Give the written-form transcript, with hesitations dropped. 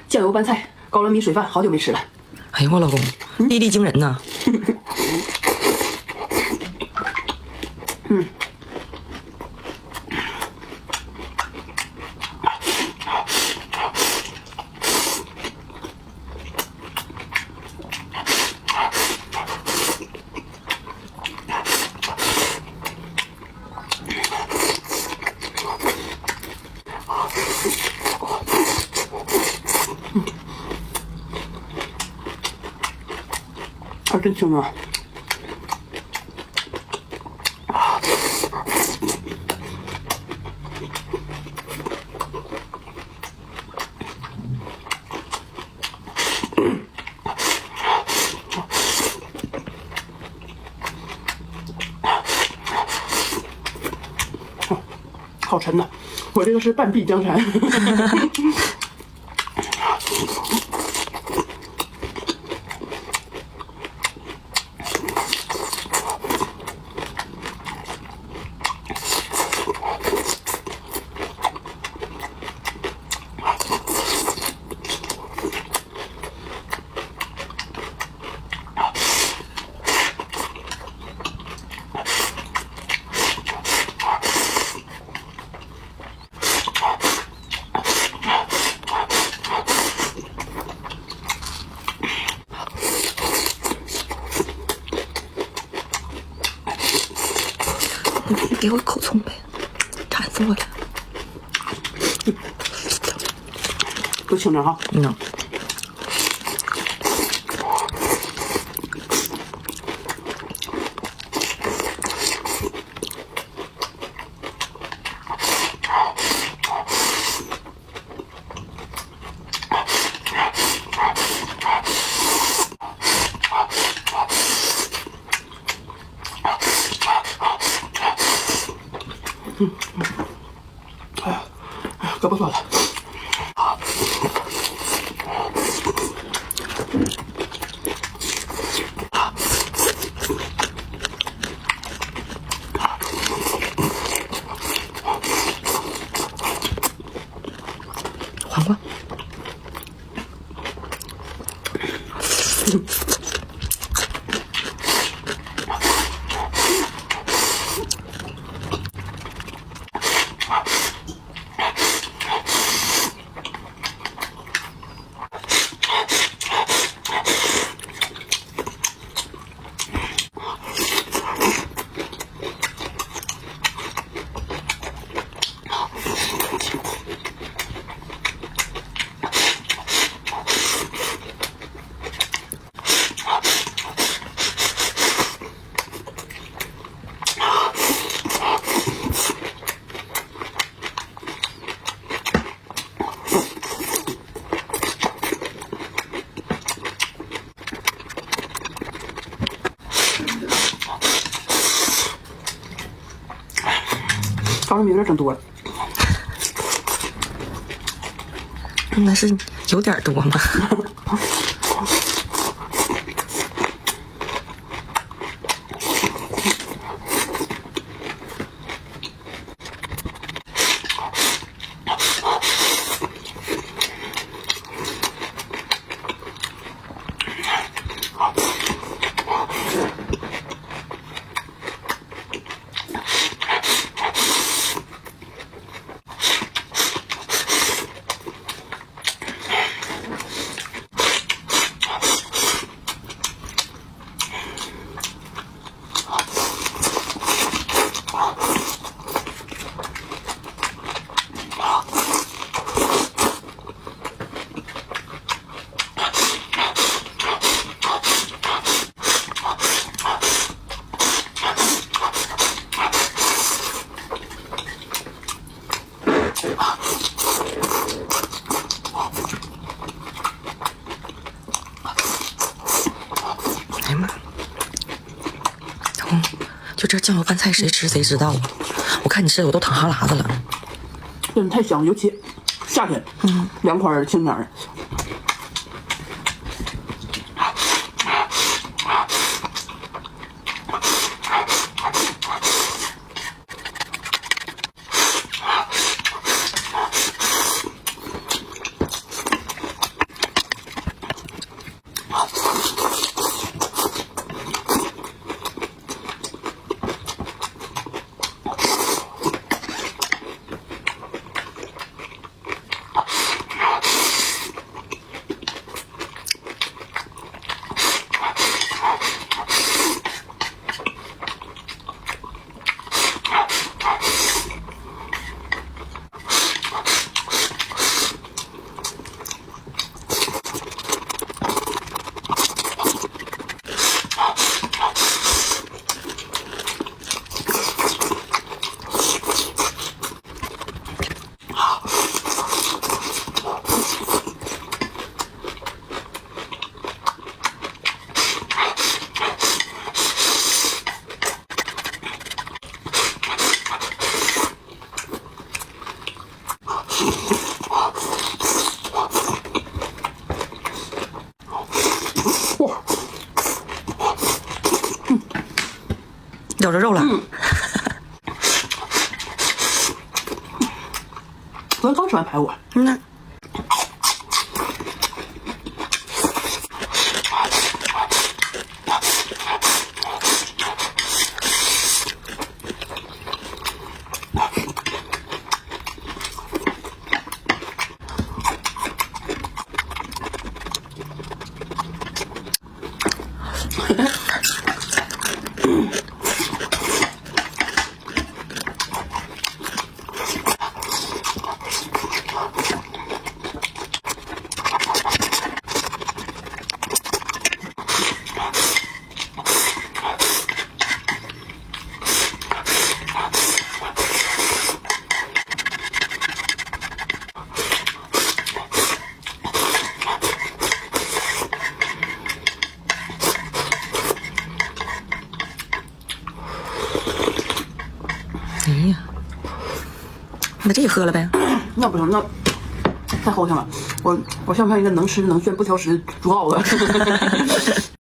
酱油拌菜，高粱米水饭，好久没吃了。哎呦，我老公毅力惊人呐！还真香啊！好沉呐！我这个是半壁江山。你给我口葱呗，馋死我了！多清点哈。哎呀，可不错了。黄瓜。高粱米有点整多了。那是有点多吗？哎呀妈！就这酱油拌菜，谁吃谁知道啊！我看你吃的我都淌哈喇子了。真的太香了，尤其夏天，凉快清凉的。咬着肉了。昨天刚吃完排骨。那哎呀，把这也喝了呗？那不行，那太齁挺了。我像不像一个能吃能炫不挑食猪耗子？